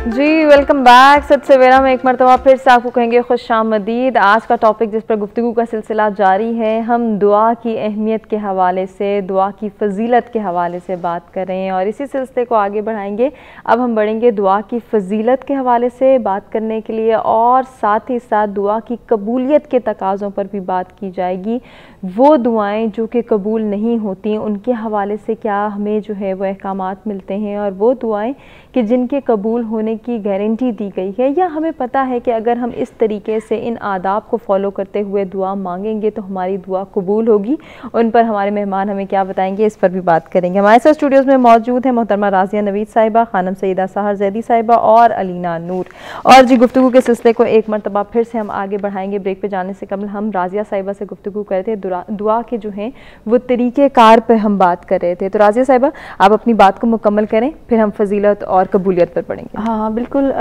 जी welcome back. सत सवेरा में एक मरतबा फिर से आपको कहेंगे खुशामदीद। आज का टॉपिक जिस पर गुफ्तगू का सिलसिला जारी है, हम दुआ की अहमियत के हवाले से, दुआ की फ़जीलत के हवाले से बात कर रहे हैं और इसी सिलसिले को आगे बढ़ाएंगे। अब हम बढ़ेंगे दुआ की फ़जीलत के हवाले से बात करने के लिए और साथ ही साथ दुआ की कबूलियत के तकाज़ों पर भी बात की जाएगी। वो दुआएँ जो कि कबूल नहीं होती, उनके हवाले से क्या हमें जो है वो अहकामात मिलते हैं, और वो दुआएँ कि जिनके कबूल होने की गारंटी दी गई है, या हमें पता है कि अगर हम इस तरीके से इन आदाब को फॉलो करते हुए दुआ मांगेंगे तो हमारी दुआ कबूल होगी। उन पर हमारे मेहमान हमें क्या बताएंगे, इस पर भी बात करेंगे। हमारे साथ स्टूडियोज़ में मौजूद है मोहतरमा राज़िया नवीद साहिबा, खानम सईदा सहर जैदी साहिबा और अलीना नूर। और जी गुफ्तगू के सिलसिले को एक मरतबा फिर से हम आगे बढ़ाएंगे। ब्रेक पे जाने से कबल हम राज़िया साहिबा से गुफ्तगू कर रहे थे, दुआ के जो हैं वो तरीक़ेकार पर हम बात कर रहे थे। तो राज़िया साहिबा आप अपनी बात को मुकम्मल करें, फिर हम फजीलत और कबूलियत पर पढ़ेंगे। हाँ बिल्कुल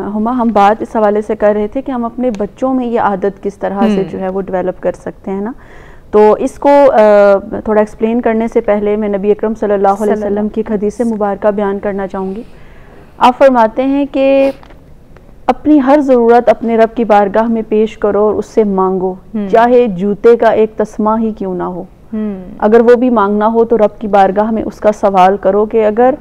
हुमा, हम बात इस हवाले से कर रहे थे कि हम अपने बच्चों में ये आदत किस तरह से जो है वो डेवलप कर सकते हैं ना। तो इसको थोड़ा एक्सप्लेन करने से पहले मैं नबी अकरम सल्लल्लाहु अलैहि वसल्लम की हदीस मुबारक बयान करना चाहूँगी। आप फरमाते हैं कि अपनी हर ज़रूरत अपने रब की बारगाह में पेश करो और उससे मांगो, चाहे जूते का एक तस्मा ही क्यों ना हो। अगर वो भी मांगना हो तो रब की बारगाह में उसका सवाल करो कि अगर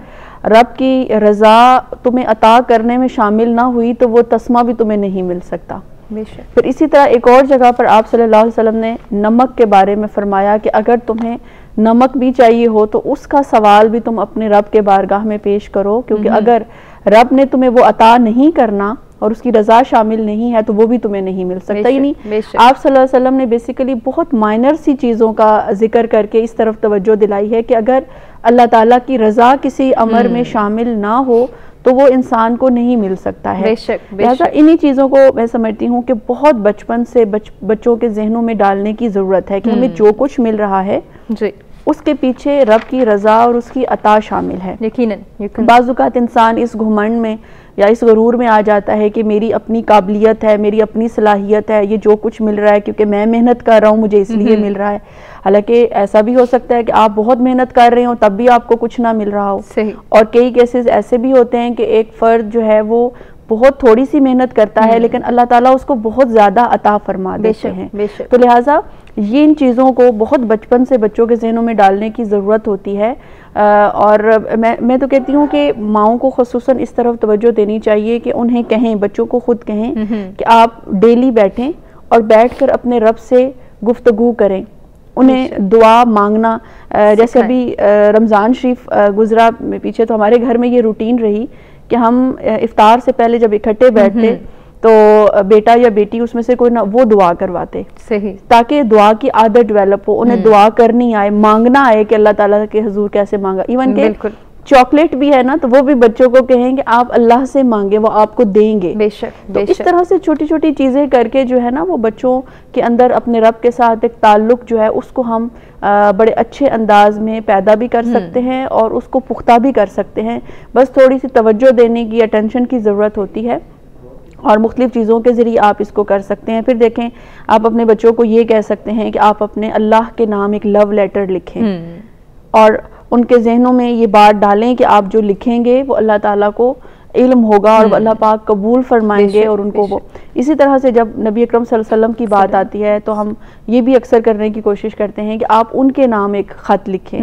रब की रज़ा तुम्हें अता करने में शामिल ना हुई तो वो तस्मा भी तुम्हें नहीं मिल सकता। फिर इसी तरह एक और जगह पर आप सल्लल्लाहु अलैहि वसल्लम ने नमक के बारे में फरमाया कि अगर तुम्हें नमक भी चाहिए हो तो उसका सवाल भी तुम अपने रब के बारगाह में पेश करो, क्योंकि अगर रब ने तुम्हें वो अता नहीं करना और उसकी रज़ा शामिल नहीं है तो वो भी तुम्हें नहीं मिल सकता। यानी आप सल्लल्लाहु अलैहि वसल्लम ने बेसिकली बहुत माइनर सी चीज़ों का जिक्र करके इस तरफ तवज्जो दिलाई है कि अगर अल्लाह ताला की रज़ा किसी अमर में शामिल ना हो तो वो इंसान को नहीं मिल सकता है। लिहाजा इन्हीं चीज़ों को मैं समझती हूँ कि बहुत बचपन से बच्चों के जहनों में डालने की ज़रूरत है कि हमें जो कुछ मिल रहा है जी उसके पीछे रब की रज़ा और उसकी अता शामिल है। यकीनन बाज़-औक़ात इंसान इस घुमंड में या इस गरूर में आ जाता है कि मेरी अपनी काबिलियत है, मेरी अपनी सलाहियत है, ये जो कुछ मिल रहा है क्योंकि मैं मेहनत कर रहा हूँ मुझे इसलिए मिल रहा है। हालांकि ऐसा भी हो सकता है कि आप बहुत मेहनत कर रहे हो तब भी आपको कुछ ना मिल रहा हो। सही। और कई केसेस ऐसे भी होते हैं कि एक फ़र्द जो है वो बहुत थोड़ी सी मेहनत करता है लेकिन अल्लाह ताला उसको बहुत ज़्यादा अता फरमा देते हैं। तो लिहाजा ये इन चीज़ों को बहुत बचपन से बच्चों के जहनों में डालने की ज़रूरत होती है। और मैं तो कहती हूँ कि माओं को ख़ुसूसन इस तरफ तवज्जो देनी चाहिए कि उन्हें कहें, बच्चों को खुद कहें कि आप डेली बैठें और बैठकर अपने रब से गुफ्तगू करें, उन्हें दुआ मांगना। जैसे अभी रमज़ान शरीफ गुजरा पीछे, तो हमारे घर में ये रूटीन रही कि हम इफ्तार से पहले जब इकट्ठे बैठते तो बेटा या बेटी उसमें से कोई ना वो दुआ करवाते, सही, ताकि दुआ की आदत डेवलप हो, उन्हें दुआ करनी आए, मांगना आए कि अल्लाह ताला के हुजूर कैसे मांगा। इवन के चॉकलेट भी है ना तो वो भी बच्चों को कहें कि आप अल्लाह से मांगे, वो आपको देंगे। बेशक, तो इस तरह से छोटी छोटी चीज़ें करके जो है ना वो बच्चों के अंदर अपने रब के साथ एक ताल्लुक जो है उसको हम बड़े अच्छे अंदाज में पैदा भी कर सकते हैं और उसको पुख्ता भी कर सकते हैं। बस थोड़ी सी तवज्जो देने की, अटेंशन की ज़रूरत होती है और मुख्तलिफ़ चीज़ों के ज़रिए आप इसको कर सकते हैं। फिर देखें, आप अपने बच्चों को ये कह सकते हैं कि आप अपने अल्लाह के नाम एक लव लेटर लिखें और उनके जहनों में ये बात डालें कि आप जो लिखेंगे वो अल्लाह ताला को इल्म होगा और अल्लाह पाक कबूल फरमाएंगे और उनको वो। इसी तरह से जब नबी अकरम सल्लल्लाहु अलैहि वसल्लम की बात आती है तो हम ये भी अक्सर करने की कोशिश करते हैं कि आप उनके नाम एक ख़त लिखें,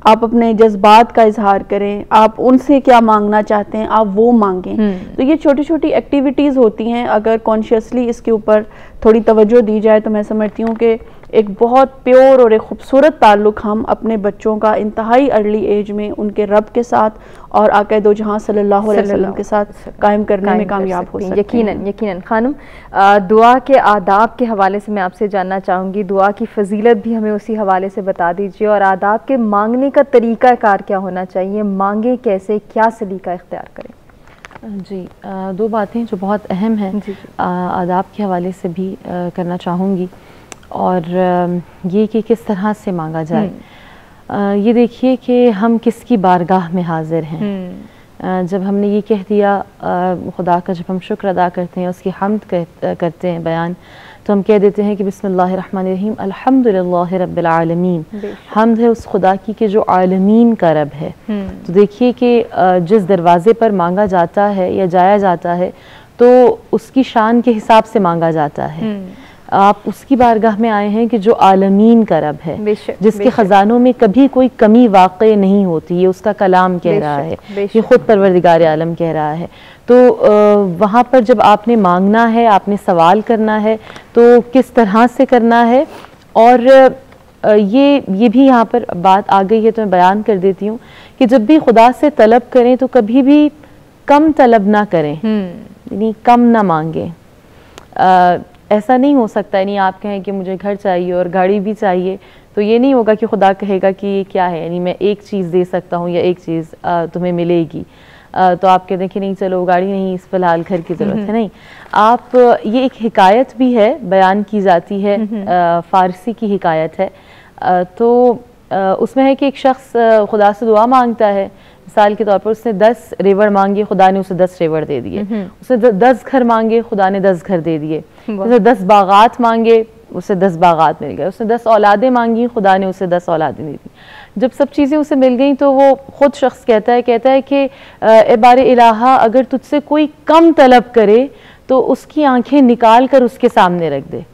आप अपने जज्बात का इजहार करें, आप उनसे क्या मांगना चाहते हैं आप वो मांगें। तो ये छोटी छोटी एक्टिविटीज़ होती हैं, अगर कॉन्शियसली इसके ऊपर थोड़ी तवज्जो दी जाए तो मैं समझती हूँ कि एक बहुत प्योर और एक खूबसूरत ताल्लुक़ हम अपने बच्चों का इंतहाई अर्ली एज में उनके रब के साथ और आक़ा दो जहां सल्लल्लाहु अलैहि वसल्लम के साथ कायम करने में कामयाब हो सकते हैं। यकीनन यकीनन। खानम, दुआ के आदाब के हवाले से मैं आपसे जानना चाहूँगी, दुआ की फ़जीलत भी हमें उसी हवाले से बता दीजिए और आदाब के मांगने का तरीक़ा कार क्या होना चाहिए, मांगे कैसे, क्या सलीका इख्तियार करें। जी, दो बातें जो बहुत अहम हैं आदाब के हवाले से भी करना चाहूँगी और ये कि किस तरह से मांगा जाए। ये देखिए कि हम किसकी बारगाह में हाजिर हैं। जब हमने ये कह दिया खुदा का, जब हम शुक्र अदा करते हैं, उसकी हम्द करते हैं बयान, तो हम कह देते हैं कि बिस्मिल्लाहिर्रहमानिर्रहीम अल्हम्दुलिल्लाहि रब्बिल आलमीन, हम्द है उस खुदा की कि जो आलमीन का रब है। तो देखिए कि जिस दरवाजे पर मांगा जाता है या जाया जाता है तो उसकी शान के हिसाब से मांगा जाता है। आप उसकी बारगाह में आए हैं कि जो आलमीन का रब है, जिसके ख़जानों में कभी कोई कमी वाक़ई नहीं होती, ये उसका कलाम कह रहा है, ये खुद परवरदिगार आलम कह रहा है। तो वहाँ पर जब आपने मांगना है, आपने सवाल करना है तो किस तरह से करना है, और ये भी यहाँ पर बात आ गई है तो मैं बयान कर देती हूँ कि जब भी खुदा से तलब करें तो कभी भी कम तलब ना करें, यानी कम ना मांगें। ऐसा नहीं हो सकता, यानी आप कहें कि मुझे घर चाहिए और गाड़ी भी चाहिए, तो ये नहीं होगा कि खुदा कहेगा कि ये क्या है, यानी मैं एक चीज़ दे सकता हूँ या एक चीज़ तुम्हें मिलेगी। तो आप कहते हैं कि नहीं चलो गाड़ी नहीं, इस फिलहाल घर की ज़रूरत है। नहीं, आप ये एक हिकायत भी है, बयान की जाती है, फ़ारसी की हिकायत है। तो उसमें है कि एक शख्स खुदा से दुआ मांगता है। मिसाल के तौर पर उसने 10 रेवड़ मांगे, खुदा ने उसे 10 रेवड़ दे दिए। उसने 10 घर मांगे, खुदा ने 10 घर दे दिए। उसने 10 बागात मांगे, उसे 10 बागात मिल गए। उसने 10 औलादें मांगी, खुदा ने उसे 10 औलादें दे दी। जब सब चीज़ें उसे मिल गई तो वो खुद शख्स कहता है कि ए बारे इलाहा, अगर तुझसे कोई कम तलब करे तो उसकी आंखें निकाल कर उसके सामने रख दे।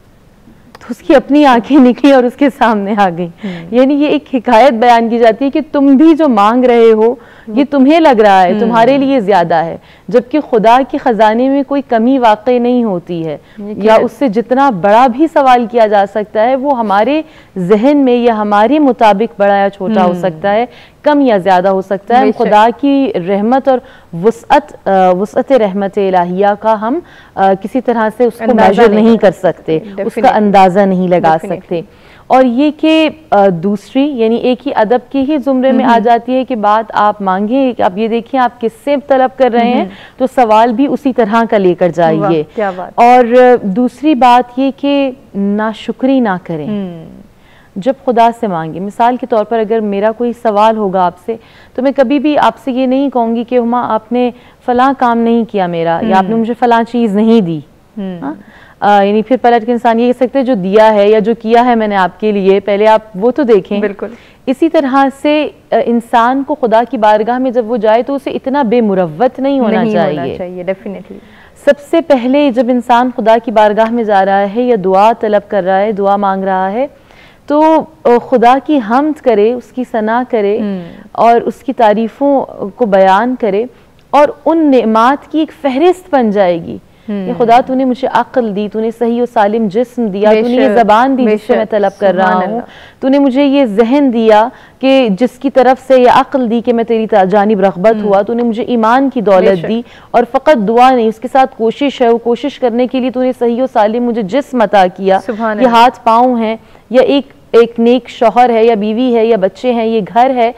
तो उसकी अपनी आंखें निकली और उसके सामने आ गई। यानी ये एक हिकायत बयान की जाती है कि तुम भी जो मांग रहे हो ये तुम्हें लग रहा है तुम्हारे लिए ज्यादा है, जबकि खुदा के खजाने में कोई कमी वाकई नहीं होती है, या उससे जितना बड़ा भी सवाल किया जा सकता है वो हमारे जहन में या हमारे मुताबिक बड़ा या छोटा हो सकता है, कम या ज्यादा हो सकता है। खुदा की रहमत और वुसअत रहमत इलाहिया का हम किसी तरह से उसको मेजर नहीं कर सकते, उसका अंदाजा नहीं लगा सकते। और ये कि दूसरी, यानी एक ही अदब के ही जुमरे में आ जाती है कि बात आप मांगे, आप ये देखिए आप किससे तलब कर रहे हैं तो सवाल भी उसी तरह का लेकर जाइए। क्या बात। और दूसरी बात ये कि नाशुक्री ना करें जब खुदा से मांगे। मिसाल के तौर पर अगर मेरा कोई सवाल होगा आपसे तो मैं कभी भी आपसे ये नहीं कहूँगी कि हुमा आपने फलां काम नहीं किया मेरा, या आपने मुझे फलां चीज़ नहीं दी। यानी फिर पलट के इंसान ये कह सकते हैं जो दिया है या जो किया है मैंने आपके लिए, पहले आप वो तो देखें। बिल्कुल इसी तरह से इंसान को खुदा की बारगाह में जब वो जाए तो उसे इतना बेमुरव्वत नहीं होना चाहिए। डेफिनेटली सबसे पहले जब इंसान खुदा की बारगाह में जा रहा है या दुआ तलब कर रहा है, दुआ मांग रहा है, तो खुदा की हम्द करे, उसकी सना करे और उसकी तारीफ़ों को बयान करे, और उन नेमात की एक फहरिस्त बन जाएगी। ये खुदा तूने मुझे अक्ल दी, तूने सही और सालिम जिस्म दिया, तूने ये ज़बान दी जिससे मैं तलब कर रहा हूँ, तूने मुझे ये जहन दिया कि जिसकी तरफ से ये अक्ल दी कि मैं तेरी जानिब रग़बत हुआ, तूने मुझे ईमान की दौलत दी, और फ़कत दुआ नहीं उसके साथ कोशिश है, वो कोशिश करने के लिए तूने सही और सालिम मुझे जिस्म अता किया, ये हाथ पाँव हैं, या एक नेक शौहर है, या बीवी है, या बच्चे हैं, ये घर है,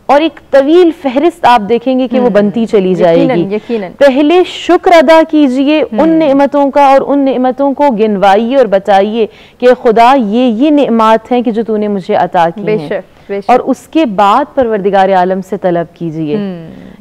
और एक तवील फहरिस्त आप देखेंगे कि वो बनती चली जाएगी। यकीनन। पहले शुक्र अदा कीजिए उन नेमतों का, और उन नेमतों को गिनवाइए और बताइए कि खुदा ये नेमत हैं कि जो तूने मुझे अता की हैं, और उसके बाद परवरदिगार आलम से तलब कीजिए।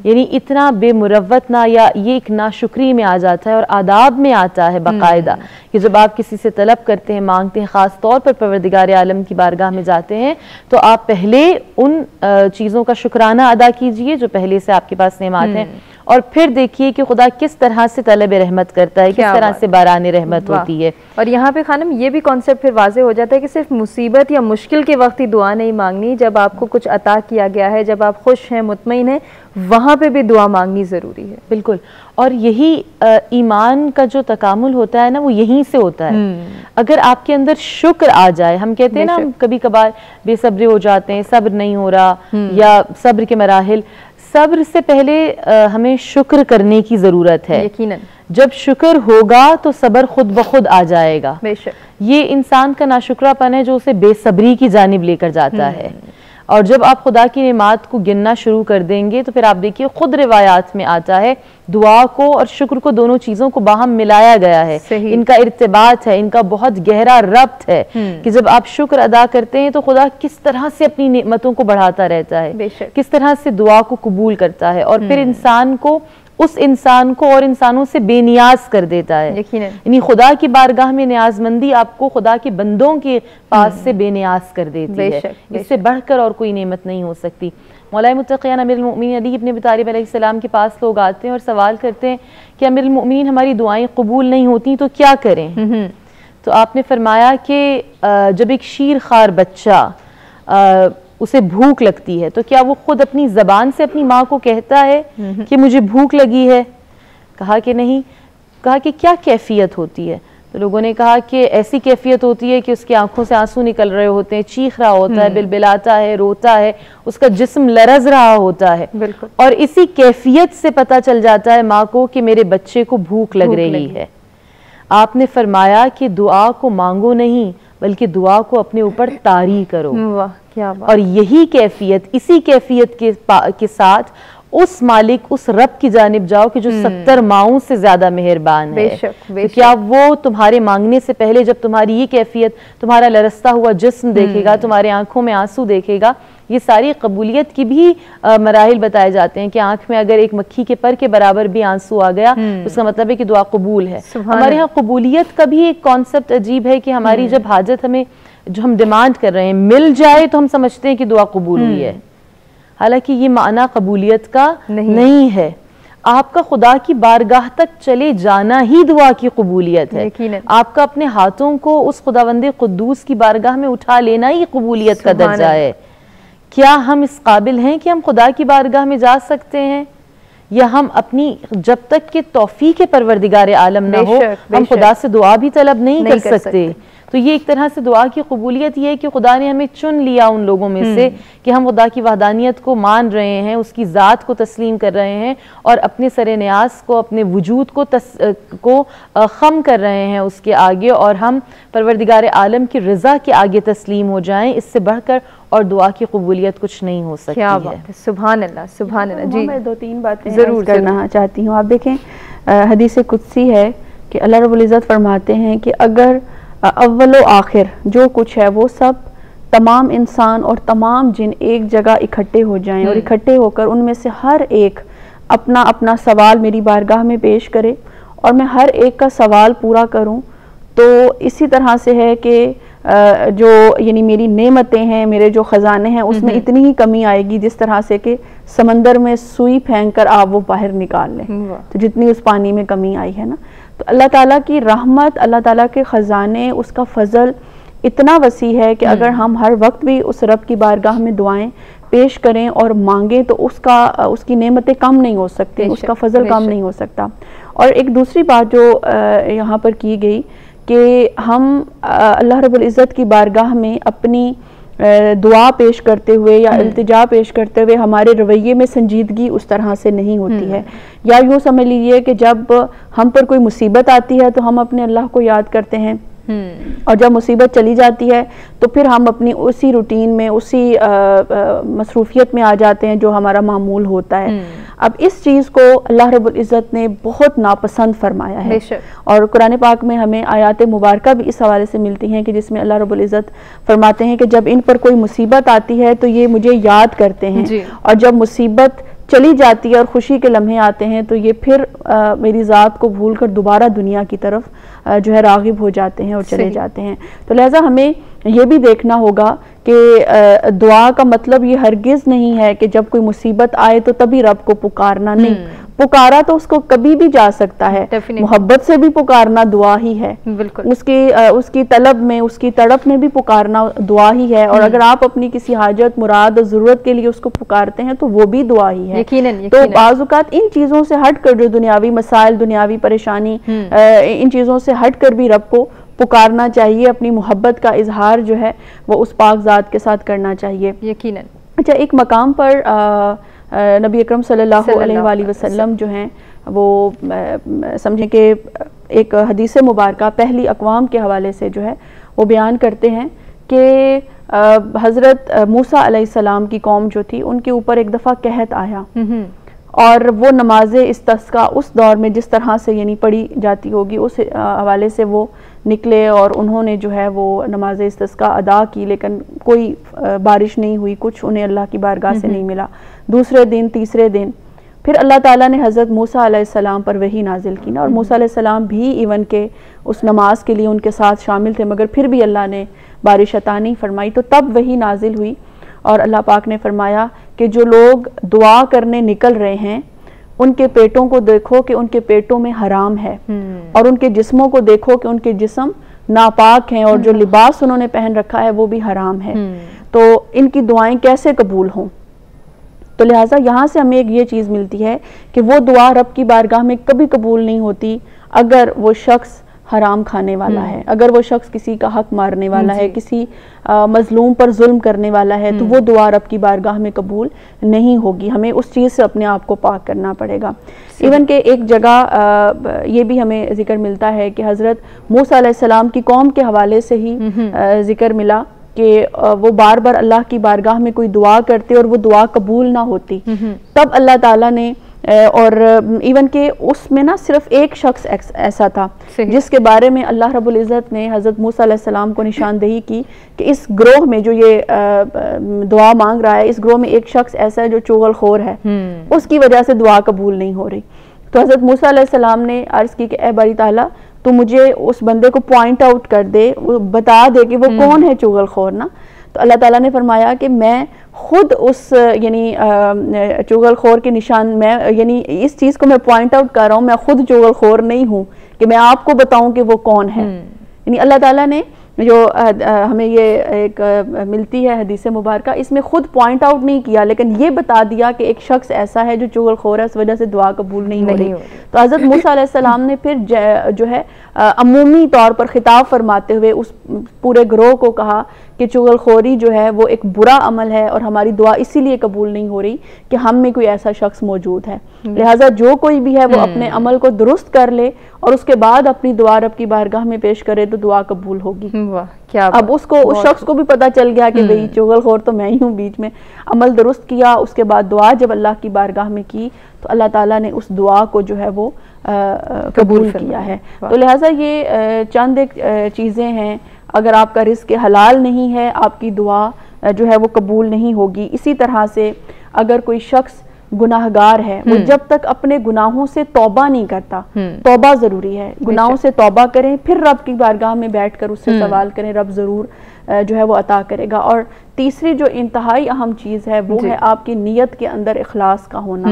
यानी इतना बेमुरव्वत ना, या ये एक नाशुक्री में आ जाता है और आदाब में आता है बाकायदा कि जब आप किसी से तलब करते हैं, मांगते हैं, ख़ास तौर पर परवरदिगार आलम की बारगाह में जाते हैं, तो आप पहले उन चीज़ों का शुक्राना अदा कीजिए जो पहले से आपके पास नेमात हैं, और फिर देखिए कि खुदा किस तरह से तलब रहमत करता है, किस तरह से बाराने रहमत होती है। और यहाँ पे खानम ये भी कॉन्सेप्ट फिर वाज़े हो जाता है कि सिर्फ मुसीबत या मुश्किल के वक्त ही दुआ नहीं मांगनी, जब आपको कुछ अता किया गया है, जब आप खुश हैं, मुतमईन हैं, वहाँ पे भी दुआ मांगनी ज़रूरी है। बिल्कुल, और यही ईमान का जो तकामुल होता है ना, वो यहीं से होता है। अगर आपके अंदर शुक्र आ जाए, हम कहते हैं ना, हम कभी कभार बेसब्रे हो जाते हैं, सब्र नहीं हो रहा, या सब्र के मराहिल, सब्र से पहले हमें शुक्र करने की ज़रूरत है। यकीनन जब शुक्र होगा तो सब्र खुद ब खुद आ जाएगा। बेशक ये इंसान का नाशुक्रापन है जो उसे बेसब्री की जानिब लेकर जाता है। और जब आप खुदा की नेमात को गिनना शुरू कर देंगे तो फिर आप देखिए खुद रिवायात में आता है दुआ को और शुक्र को, दोनों चीज़ों को बाहम मिलाया गया है, इनका इर्तिबात है, इनका बहुत गहरा रब्त है कि जब आप शुक्र अदा करते हैं तो खुदा किस तरह से अपनी नेमतों को बढ़ाता रहता है, किस तरह से दुआ को कबूल करता है, और फिर इंसान को उस इंसान को और इंसानों से बेनियाज कर देता है। यानी खुदा की बारगाह में नियाजमंदी आपको खुदा के बंदों के पास से बेनियाज कर देती है। इससे बढ़कर और कोई नेमत नहीं हो सकती। मौला मुत्तक़ियान अमीरुल मोमिनीन अली इब्न अबी तालिब अलैहिस्सलाम के पास लोग आते हैं और सवाल करते हैं कि अमीरुल मोमिनीन हमारी दुआएं कबूल नहीं होती तो क्या करें। तो आपने फरमाया कि जब एक शीर खार बच्चा उसे भूख लगती है तो क्या वो खुद अपनी ज़बान से अपनी माँ को कहता है कि मुझे भूख लगी है? कहा कि नहीं। कहा कि क्या कैफियत होती है? तो लोगों ने कहा कि ऐसी कैफियत होती है कि उसकी आंखों से आंसू निकल रहे होते हैं, चीख रहा होता है, बिलबिलाता है, रोता है, उसका जिस्म लरज रहा होता है। और इसी कैफियत से पता चल जाता है माँ को कि मेरे बच्चे को भूख लग रही है। आपने फरमाया कि दुआ को मांगो नहीं बल्कि दुआ को अपने ऊपर तारी करो। वाह क्या बात। और यही कैफियत, इसी कैफियत के साथ उस मालिक, उस रब की जानिब जाओ कि जो 70 माओं से ज्यादा मेहरबान है। तो क्या वो तुम्हारे मांगने से पहले जब तुम्हारी ये कैफियत, तुम्हारा लरसता हुआ जिस्म देखेगा, तुम्हारे आंखों में आंसू देखेगा, ये सारी कबूलियत की भी मराहिल बताए जाते हैं कि आंख में अगर एक मक्खी के पर के बराबर भी आंसू आ गया तो उसका मतलब है कि दुआ कबूल है। हमारे यहाँ कबूलियत का भी एक कॉन्सेप्ट अजीब है कि हमारी जब हाजत हमें, जो हम डिमांड कर रहे हैं, मिल जाए तो हम समझते हैं कि दुआ कबूल हुई है। हालांकि ये माना कबूलियत का नहीं है। आपका खुदा की बारगाह तक चले जाना ही दुआ की कबूलियत है। आपका अपने हाथों को उस खुदावंदे कुद्दूस की बारगाह में उठा लेना ही कबूलियत का दर्जा है। क्या हम इस काबिल हैं कि हम खुदा की बारगाह में जा सकते हैं, या हम अपनी, जब तक कि तौफीक परवरदिगार आलम ना हो, हम खुदा से दुआ भी तलब नहीं कर सकते। तो ये एक तरह से दुआ की कबूलियत ये है कि खुदा ने हमें चुन लिया उन लोगों में से कि हम खुदा की वहदानियत को मान रहे हैं, उसकी ज़ात को तस्लीम कर रहे हैं और अपने सरे न्यास को, अपने वजूद को खम कर रहे हैं उसके आगे, और हम परवरदिगार आलम की रज़ा के आगे तस्लीम हो जाएं। इससे बढ़कर और दुआ की कबूलियत कुछ नहीं हो सकती। क्या बात है, सुभान अल्लाह, सुभान अल्लाह। जी मैं 2-3 बातें ज़रूर करना चाहती हूँ। आप देखें, हदीस कुदसी है कि अल्लाह रब्बुल इज़्ज़त फरमाते हैं कि अगर अव्वलो आखिर जो कुछ है वो सब, तमाम इंसान और तमाम जिन एक जगह इकट्ठे हो जाएं और इकट्ठे होकर उनमें से हर एक अपना अपना सवाल मेरी बारगाह में पेश करे और मैं हर एक का सवाल पूरा करूं, तो इसी तरह से है कि जो यानी मेरी नेमतें हैं, मेरे जो ख़जाने हैं, उसमें इतनी ही कमी आएगी जिस तरह से कि समंदर में सुई फेंक कर आप वो बाहर निकाल लें, तो जितनी उस पानी में कमी आई है ना। तो अल्लाह ताला की रहमत, अल्लाह ताला के ख़जाने, उसका फ़ज़ल इतना वसी है कि अगर हम हर वक्त भी उस रब की बारगाह में दुआएं पेश करें और मांगें तो उसकी नेमतें कम नहीं हो सकती, उसका फ़ज़ल कम नहीं हो सकता। और एक दूसरी बात जो यहाँ पर की गई कि हम अल्लाह रब्बुल इज़्ज़त की बारगाह में अपनी दुआ पेश करते हुए या इल्तिजा पेश करते हुए हमारे रवैये में संजीदगी उस तरह से नहीं होती है। या यूँ समझ लीजिए कि जब हम पर कोई मुसीबत आती है तो हम अपने अल्लाह को याद करते हैं, और जब मुसीबत चली जाती है तो फिर हम अपनी उसी रूटीन में, उसी मसरूफियत में आ जाते हैं जो हमारा मामूल होता है। अब इस चीज़ को अल्लाह रब्बुल इज़्ज़त ने बहुत नापसंद फरमाया है, और कुरान पाक में हमें आयात मुबारका भी इस हवाले से मिलती हैं कि जिसमें अल्लाह रब्बुल इज़्ज़त फरमाते हैं कि जब इन पर कोई मुसीबत आती है तो ये मुझे याद करते हैं, और जब मुसीबत चली जाती है और खुशी के लम्हे आते हैं तो ये फिर मेरी ज़ात को भूलकर दोबारा दुनिया की तरफ जो है राग़िब हो जाते हैं और चले जाते हैं। तो लिहाजा हमें ये भी देखना होगा कि दुआ का मतलब ये हरगिज़ नहीं है कि जब कोई मुसीबत आए तो तभी रब को पुकारना, नहीं, पुकारा तो उसको कभी भी जा सकता है, मोहब्बत से भी पुकारना दुआ ही है, उसकी तलब में, उसकी तड़प में भी पुकारना दुआ ही है। और अगर आप अपनी किसी हाजत, मुराद और ज़रूरत के लिए उसको पुकारते हैं तो वो भी दुआ ही है। तो बाज़ औक़ात इन चीज़ों से हट कर, जो दुनियावी मसाइल, दुनियावी परेशानी, इन चीज़ों से हट कर भी रब को पुकारना चाहिए, अपनी मोहब्बत का इजहार जो है वो उस पाक ज़ात के साथ करना चाहिए। यकीनन। अच्छा, एक मकाम पर नबी अकरम सल्लल्लाहु अलैहि वसल्लम जो हैं वो समझें कि एक हदीस मुबारका पहली अक़वाम के हवाले से जो है वो बयान करते हैं कि हज़रत मूसा अलैहिस्सलाम की कौम जो थी उनके ऊपर एक दफ़ा कहत आया, और वो नमाज इस्तिस्का उस दौर में जिस तरह से यानी पढ़ी जाती होगी उस हवाले से वो निकले, और उन्होंने जो है वो नमाज इस्तिस्का अदा की, लेकिन कोई बारिश नहीं हुई, कुछ उन्हें अल्लाह की बारगाह से नहीं मिला। दूसरे दिन, तीसरे दिन फिर अल्लाह ताला ने हज़रत मूसा अलैहिस्सलाम पर वही नाजिल की ना, और मूसा अलैहिस्सलाम भी इवन के उस नमाज के लिए उनके साथ शामिल थे, मगर फिर भी अल्लाह ने बारिश अता नहीं फरमाई। तो तब वही नाजिल हुई और अल्लाह पाक ने फरमाया कि जो लोग दुआ करने निकल रहे हैं उनके पेटों को देखो कि उनके पेटों में हराम है, और उनके जिस्मों को देखो कि उनके जिस्म नापाक हैं, और जो लिबास उन्होंने पहन रखा है वो भी हराम है। तो इनकी दुआएं कैसे कबूल हों? तो लिहाजा यहाँ से हमें एक ये चीज़ मिलती है कि वो दुआ रब की बारगाह में कभी कबूल नहीं होती अगर वो शख्स हराम खाने वाला है, अगर वो शख्स किसी का हक मारने वाला है, किसी मजलूम पर जुल्म करने वाला है, तो वो दुआ रब की बारगाह में कबूल नहीं होगी। हमें उस चीज़ से अपने आप को पाक करना पड़ेगा। इवन के एक जगह ये भी हमें जिक्र मिलता है कि हज़रत मूसा अलैहिस्सलाम की कौम के हवाले से ही जिक्र मिला कि वो बार बार अल्लाह की बारगाह में कोई दुआ करते और वो दुआ कबूल ना होती। तब अल्लाह ताला ने और इवन के उसमें ना सिर्फ एक शख्स ऐसा था जिसके बारे में अल्लाह रब्बुल इज़्ज़त ने हज़रत मूसा अलैहिस्सलाम को निशानदेही की कि इस ग्रोह में जो ये दुआ मांग रहा है, इस ग्रोह में एक शख्स ऐसा है जो चुगलखोर है, उसकी वजह से दुआ कबूल नहीं हो रही। तो हज़रत मूसा अलैहिस्सलाम ने अर्ज़ की कि ए बारी ताला, तो मुझे उस बंदे को पॉइंट आउट कर दे, बता दे कि वो कौन है चुगलखोर ना। तो अल्लाह ताला ने फरमाया कि मैं खुद उस यानी चुगलखोर के निशान, मैं यानी इस चीज़ को मैं पॉइंट आउट कर रहा हूँ, मैं खुद चुगलखोर नहीं हूँ कि मैं आपको बताऊं कि वो कौन है। यानी अल्लाह ताला ने जो हमें ये एक मिलती है हदीस मुबारका, इसमें खुद पॉइंट आउट नहीं किया, लेकिन ये बता दिया कि एक शख्स ऐसा है जो चुगलखोर है, इस वजह से दुआ कबूल नहीं हो रही। तो हज़रत मूसा अलैहिस्सलाम ने फिर जो है अमूमी तौर पर खिताब फरमाते हुए उस पूरे ग्रोह को कहा कि चुगलखोरी जो है वो एक बुरा अमल है और हमारी दुआ इसीलिए कबूल नहीं हो रही कि हम में कोई ऐसा शख्स मौजूद है। लिहाजा जो कोई भी है वो अपने अमल को दुरुस्त कर ले और उसके बाद अपनी दुआ रब की बारगाह में पेश करे तो दुआ कबूल होगी। वाह, क्या अब उसको उस शख्स को भी पता चल गया कि भाई चुगलखोर तो मैं ही हूँ, बीच में अमल दुरुस्त किया, उसके बाद दुआ जब अल्लाह की बारगाह में की तो अल्लाह ताला ने उस दुआ को जो है वो कबूल किया है। तो लिहाजा ये चंद एक चीज़ें हैं, अगर आपका रिज़्क़ हलाल नहीं है आपकी दुआ जो है वो कबूल नहीं होगी। इसी तरह से अगर कोई शख्स गुनाहगार है, वो जब तक अपने गुनाहों से तौबा नहीं करता, तौबा ज़रूरी है, गुनाहों से तौबा करें, फिर रब की बारगाह में बैठकर उससे सवाल करें, रब ज़रूर जो है वो अता करेगा। और तीसरी जो इंतहाई अहम चीज़ है वो है आपकी नीयत के अंदर इखलास का होना।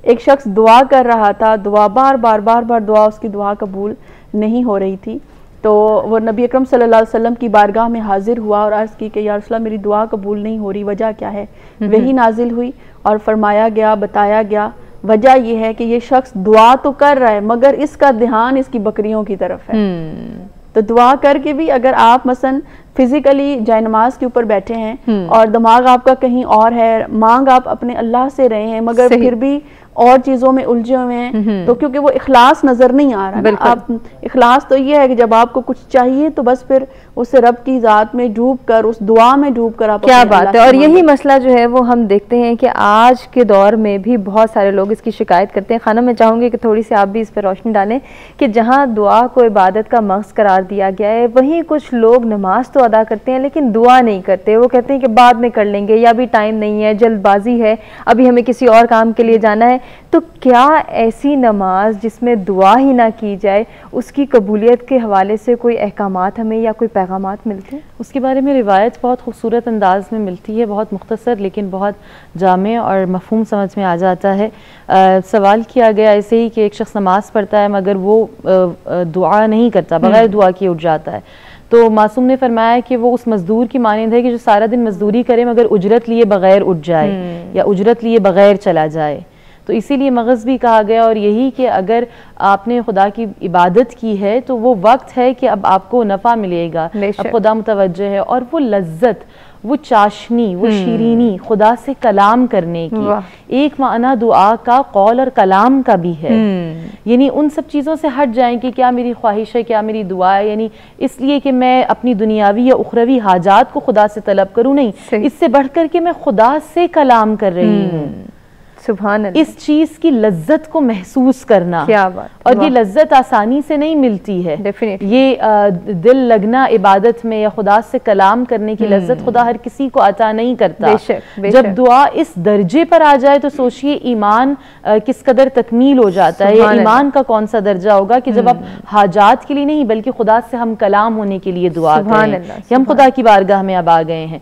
एक शख्स दुआ कर रहा था, दुआ बार बार दुआ, उसकी दुआ कबूल नहीं हो रही थी, तो वो नबी अकरम सल्लल्लाहु अलैहि वसल्लम की बारगाह में हाजिर हुआ और अर्ज़ की कि या रसूलल्लाह मेरी दुआ कबूल नहीं हो रही, वजह क्या है? वही नाजिल हुई और फरमाया गया, बताया गया वजह यह है कि ये शख्स दुआ तो कर रहा है मगर इसका ध्यान इसकी बकरियों की तरफ है। तो दुआ करके भी अगर आप मसलन फिजिकली जय नमाज के ऊपर बैठे हैं और दिमाग आपका कहीं और है, मांग आप अपने अल्लाह से रहे हैं मगर फिर भी और चीज़ों में उलझे हुए हैं, तो क्योंकि वो इखलास नज़र नहीं आ रहा। आप इखलास तो ये है कि जब आपको कुछ चाहिए तो बस फिर उसे रब की ज़ात में डूब कर, उस दुआ में डूब कर आप, क्या बात है। और यही मसला जो है वो हम देखते हैं कि आज के दौर में भी बहुत सारे लोग इसकी शिकायत करते हैं। खाना मैं चाहूँगी कि थोड़ी सी आप भी इस पर रोशनी डालें कि जहाँ दुआ को इबादत का मक़सद करार दिया गया है, वहीं कुछ लोग नमाज तो अदा करते हैं लेकिन दुआ नहीं करते। वो कहते हैं कि बाद में कर लेंगे, या अभी टाइम नहीं है, जल्दबाजी है, अभी हमें किसी और काम के लिए जाना है। तो क्या ऐसी नमाज जिसमें दुआ ही ना की जाए, उसकी कबूलियत के हवाले से कोई अहकामात हमें या कोई पैगामात मिलते हैं? उसके बारे में रिवायत बहुत खूबसूरत अंदाज में मिलती है, बहुत मुख्तसर लेकिन बहुत जामे और मफहूम समझ में आ जाता है। सवाल किया गया ऐसे ही कि एक शख्स नमाज पढ़ता है मगर वो दुआ नहीं करता, बगैर दुआ किए उठ जाता है। तो मासूम ने फरमाया कि वो उस मजदूर की मानंद है कि जो सारा दिन मजदूरी करे मगर उजरत लिए बगैर उठ जाए या उजरत लिए बगैर चला जाए। तो इसीलिए मग़ज़ भी कहा गया, और यही कि अगर आपने खुदा की इबादत की है तो वो वक्त है कि अब आपको नफ़ा मिलेगा, अब खुदा मुतवज्जह है, और वो लज्जत, वो चाशनी, वो शीरीनी खुदा से कलाम करने की, एक माना दुआ का, कौल और कलाम का भी है। यानी उन सब चीज़ों से हट जाएं कि क्या मेरी ख्वाहिश है, क्या मेरी दुआ है, यानी इसलिए कि मैं अपनी दुनियावी या उखरवी हाजात को खुदा से तलब करूँ, नहीं, इससे बढ़ कर के मैं खुदा से कलाम कर रही हूँ। सुभान अल्लाह। इस चीज की लज्जत को महसूस करना, क्या बात। और ये लज्जत आसानी से नहीं मिलती है। डेफिनेटली ये दिल लगना इबादत में या खुदा से कलाम करने की लज्जत खुदा हर किसी को अता नहीं करता। बेशक, जब दुआ इस दर्जे पर आ जाए तो सोचिए ईमान किस कदर तकमील हो जाता है। या ईमान का कौन सा दर्जा होगा कि जब आप हाजात के लिए नहीं बल्कि खुदा से हम कलाम होने के लिए दुआ करें कि हम खुदा की बारगाह में अब आ गए हैं।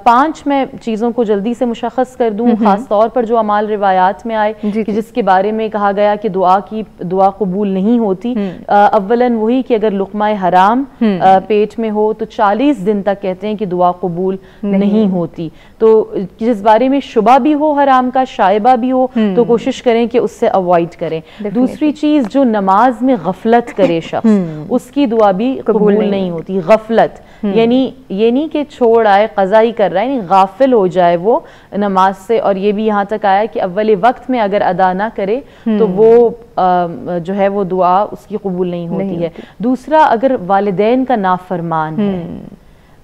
5 मैं चीज़ों को जल्दी से मुशख्खस कर दूं, खास तौर पर जो अमाल रिवायात में आए कि जिसके बारे में कहा गया कि दुआ कबूल नहीं होती। अव्वलन वही कि अगर लुक़मा हराम पेट में हो तो 40 दिन तक कहते हैं कि दुआ कबूल नहीं होती। तो जिस बारे में शुबा भी हो हराम का, शायबा भी हो, तो कोशिश करें कि उससे अवॉइड करें। दूसरी चीज़, जो नमाज में गफलत करे शख्स, उसकी दुआ भी कबूल नहीं होती। गफलत यानी ये नहीं कि छोड़ आए कज़ा ही कर रहा है, यानी गाफिल हो जाए वो नमाज से। और ये भी यहाँ तक आया कि अव्वल वक्त में अगर अदा ना करे तो वो जो है वो दुआ उसकी कबूल नहीं होती है। दूसरा, अगर वालिदैन का नाफरमान है,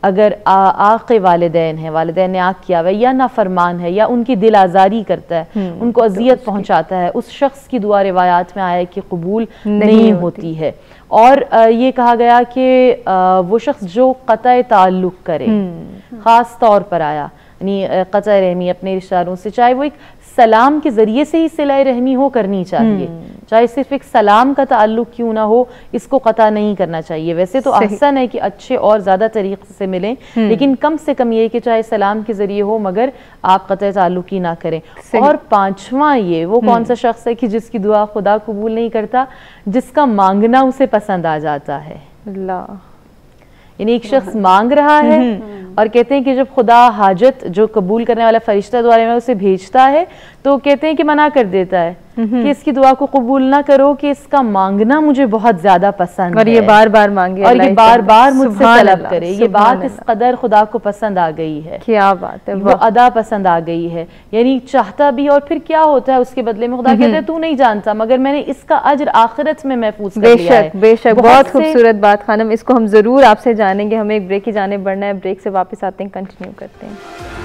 अगर आक़ वालिदैन है, वालिदैन ने आक़ किया हुआ या नाफरमान है या उनकी दिल आज़ारी करता है, उनको अजियत पहुँचाता है, उस शख्स की दुआ रिवायात में आया है कि कबूल नहीं होती है। और ये कहा गया कि वो शख्स जो क़तअ ताल्लुक़ करे, ख़ास तौर पर आया यानी क़तअ रहमी अपने रिश्तेदारों से, चाहे वो एक सलाम के ज़रिए से ही सिला रहमी हो, करनी चाहिए, चाहे सिर्फ एक सलाम का ताल्लुक़ क्यों ना हो, इसको क़ता नहीं करना चाहिए। वैसे तो अहसन है कि अच्छे और ज़्यादा तरीक़े से मिलें, लेकिन कम से कम ये कि चाहे सलाम के ज़रिए हो मगर आप क़तअ ताल्लुक़ ही ना करें। और 5वां ये वो कौन सा शख्स है कि जिसकी दुआ खुदा कबूल नहीं करता, जिसका मांगना उसे पसंद आ जाता है। यानी एक शख्स मांग रहा है और कहते हैं कि जब खुदा हाजत जो कबूल करने वाला फरिश्ता द्वारा में उसे भेजता है तो कहते हैं कि मना कर देता है कि इसकी दुआ को कबूल ना करो कि इसका मांगना मुझे बहुत ज्यादा पसंद और है, ये बार बार मांगे और ये बार बार मुझसे तलब करे। ये बात इस कदर खुदा को पसंद आ गई है। क्या बात है, वो अदा पसंद आ गई है, यानी चाहता भी। और फिर क्या होता है उसके बदले में, खुदा कहता है तू नहीं जानता मगर मैंने इसका अज्र आखिरत में महफूज कर लिया है। बेशक, बहुत खूबसूरत बात खानम, इसको हम जरूर आपसे जानेंगे। हमें एक ब्रेक की जाने बढ़ना है, ब्रेक से वापस आते हैं, कंटिन्यू करते हैं।